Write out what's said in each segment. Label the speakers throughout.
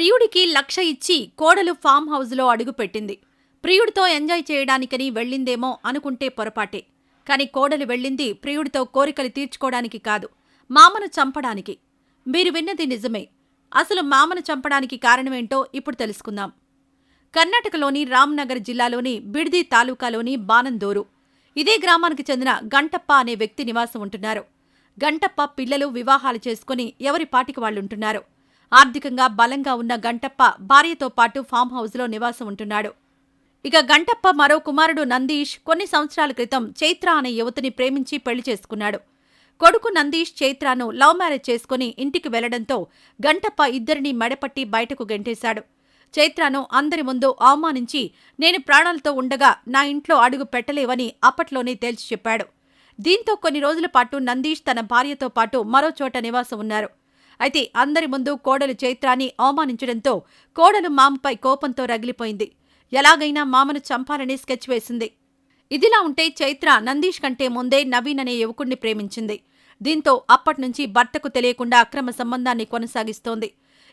Speaker 1: ప్రియుడికి 1,00,000 ఇచ్చి కోడలు ఫామ్ హౌస్లో అడుగుపెట్టింది. ప్రియుడితో ఎంజాయ్ చేయడానికని వెళ్ళిందేమో అనుకుంటే పొరపాటే. కాని కోడలు వెళ్ళింది ప్రియుడితో కోరికలు తీర్చుకోవడానికి కాదు, మామను చంపడానికి. మీరు విన్నది నిజమే. అసలు మామను చంపడానికి కారణమేంటో ఇప్పుడు తెలుసుకుందాం. కర్ణాటకలోని రామ్నగర్ జిల్లాలోని బిడ్ది తాలూకాలోని బానందూరు. ఇదే గ్రామానికి చెందిన గంటప్ప అనే వ్యక్తి నివాసం ఉంటున్నారు. గంటప్ప పిల్లలు వివాహాలు చేసుకుని ఎవరి పాటికి వాళ్లుంటున్నారు. ఆర్థికంగా బలంగా ఉన్న గంటప్ప భార్యతో పాటు ఫామ్ హౌస్లో నివాసం ఉంటున్నాడు. ఇక గంటప్ప మరో కుమారుడు నందీష్ కొన్ని సంవత్సరాల క్రితం చైత్ర అనే యువతిని ప్రేమించి పెళ్లి చేసుకున్నాడు. కొడుకు నందీష్ చైత్రను లవ్ మ్యారేజ్ చేసుకుని ఇంటికి వెళ్లడంతో గంటప్ప ఇద్దరినీ మెడపట్టి బయటకు గెంటేశాడు. చైత్రను అందరి ముందు అవమానించి నేను ప్రాణాలతో ఉండగా నా ఇంట్లో అడుగు పెట్టలేవని అప్పట్లోనే తేల్చి చెప్పాడు. దీంతో కొన్ని రోజుల పాటు నందీష్ తన భార్యతో పాటు మరో చోట నివాసం ఉన్నారు. అయితే అందరి ముందు కోడలు చైత్రాని అవమానించడంతో కోడలు మామపై కోపంతో రగిలిపోయింది. ఎలాగైనా మామను చంపాలని స్కెచ్ వేసింది. ఇదిలా ఉంటే చైత్ర నందీష్ కంటే ముందే నవీన్ అనే యువకుణ్ణి ప్రేమించింది. దీంతో అప్పట్నుంచి భర్తకు తెలియకుండా అక్రమ సంబంధాన్ని కొనసాగిస్తోంది.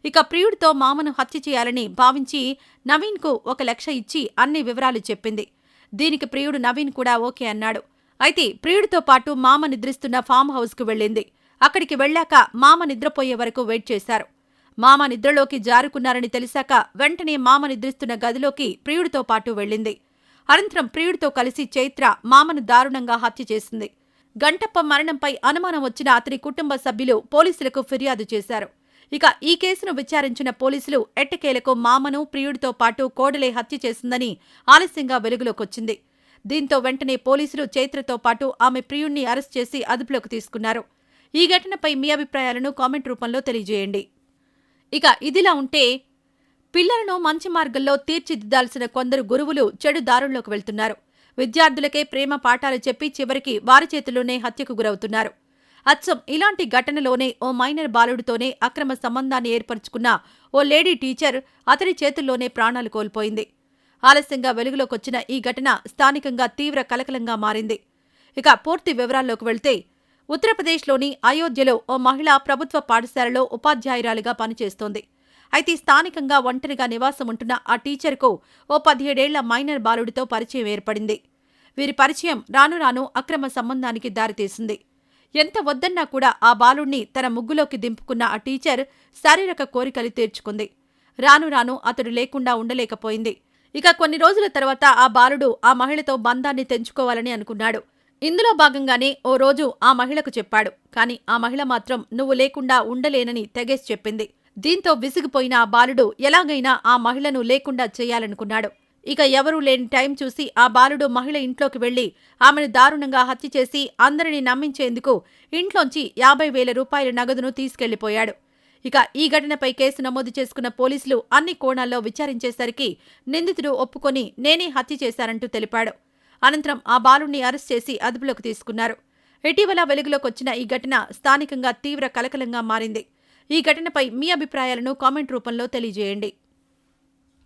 Speaker 1: ఇక ప్రియుడితో మామను హత్య చేయాలని భావించి నవీన్కు 1,00,000 ఇచ్చి అన్ని వివరాలు చెప్పింది. దీనికి ప్రియుడు నవీన్ కూడా ఓకే అన్నాడు. అయితే ప్రియుడితో పాటు మామ నిద్రిస్తున్న ఫామ్ హౌస్కు వెళ్ళింది. అక్కడికి వెళ్లాక మామ నిద్రపోయే వరకు వెయిట్ చేశారు. మామ నిద్రలోకి జారుకున్నారని తెలిసాక వెంటనే మామ నిద్రిస్తున్న గదిలోకి ప్రియుడితో పాటు వెళ్ళింది. అనంతరం ప్రియుడితో కలిసి చైత్ర మామను దారుణంగా హత్య చేసింది. గంటప్ప మరణంపై అనుమానం వచ్చిన అతని కుటుంబ సభ్యులు పోలీసులకు ఫిర్యాదు చేశారు. ఇక ఈ కేసును విచారించిన పోలీసులు ఎట్టకేలకు మామను ప్రియుడితో పాటు కోడలే హత్య చేసిందని ఆలస్యంగా వెలుగులోకొచ్చింది. దీంతో వెంటనే పోలీసులు చైత్రతో పాటు ఆమె ప్రియుణ్ణి అరెస్ట్ చేసి అదుపులోకి తీసుకున్నారు. ఈ ఘటనపై మీ అభిప్రాయాలను కామెంట్ రూపంలో తెలియజేయండి. ఇక ఇదిలా ఉంటే పిల్లలను మంచి మార్గంలో తీర్చిదిద్దాల్సిన కొందరు గురువులు చెడు దారుల్లోకి వెళ్తున్నారు. విద్యార్థులకే ప్రేమ పాఠాలు చెప్పి చివరికి వారి చేతుల్లోనే హత్యకు గురవుతున్నారు. అచ్చం ఇలాంటి ఘటనలోనే ఓ మైనర్ బాలుడితోనే అక్రమ సంబంధాన్ని ఏర్పరచుకున్న ఓ లేడీ టీచర్ అతని చేతుల్లోనే ప్రాణాలు కోల్పోయింది. ఆలస్యంగా వెలుగులోకొచ్చిన ఈ ఘటన స్థానికంగా తీవ్ర కలకలంగా మారింది. ఇక పూర్తి వివరాల్లోకి వెళ్తే ఉత్తరప్రదేశ్లోని అయోధ్యలో ఓ మహిళ ప్రభుత్వ పాఠశాలలో ఉపాధ్యాయురాలిగా పనిచేస్తోంది. అయితే స్థానికంగా ఒంటరిగా నివాసం ఉంటున్న ఆ టీచర్కు ఓ 17 ఏళ్ల మైనర్ బాలుడితో పరిచయం ఏర్పడింది. వీరి పరిచయం రాను రాను అక్రమ సంబంధానికి దారితీసింది. ఎంత వద్దన్నా కూడా ఆ బాలుణ్ణి తన ముగ్గులోకి దింపుకున్న ఆ టీచర్ శారీరక కోరికలు తీర్చుకుంది. రాను రాను అతడు లేకుండా ఉండలేకపోయింది. ఇక కొన్ని రోజుల తర్వాత ఆ బాలుడు ఆ మహిళతో బంధాన్ని తెంచుకోవాలని అనుకున్నాడు. ఇందులో భాగంగానే ఓ రోజు ఆ మహిళకు చెప్పాడు. కాని ఆ మహిళ మాత్రం నువ్వు లేకుండా ఉండలేనని తెగేసి చెప్పింది. దీంతో విసిగిపోయిన ఆ బాలుడు ఎలాగైనా ఆ మహిళను లేకుండా చేయాలనుకున్నాడు. ఇక ఎవరూ లేని టైం చూసి ఆ బాలుడు మహిళ ఇంట్లోకి వెళ్లి ఆమెను దారుణంగా హత్య చేసి అందరినీ నమ్మించేందుకు ఇంట్లోంచి 50,000 రూపాయల నగదును తీసుకెళ్లిపోయాడు. ఇక ఈ ఘటనపై కేసు నమోదు చేసుకున్న పోలీసులు అన్ని కోణాల్లో విచారించేసరికి నిందితుడు ఒప్పుకొని నేనే హత్య చేశానంటూ తెలిపాడు. అనంతరం ఆ బాలుణ్ణి అరెస్ట్ చేసి అదుపులోకి తీసుకున్నారు. ఇటీవల వెలుగులోకొచ్చిన ఈ ఘటన స్థానికంగా తీవ్ర కలకలంగా మారింది. ఈ ఘటనపై మీ అభిప్రాయాలను కామెంట్ రూపంలో తెలియజేయండి.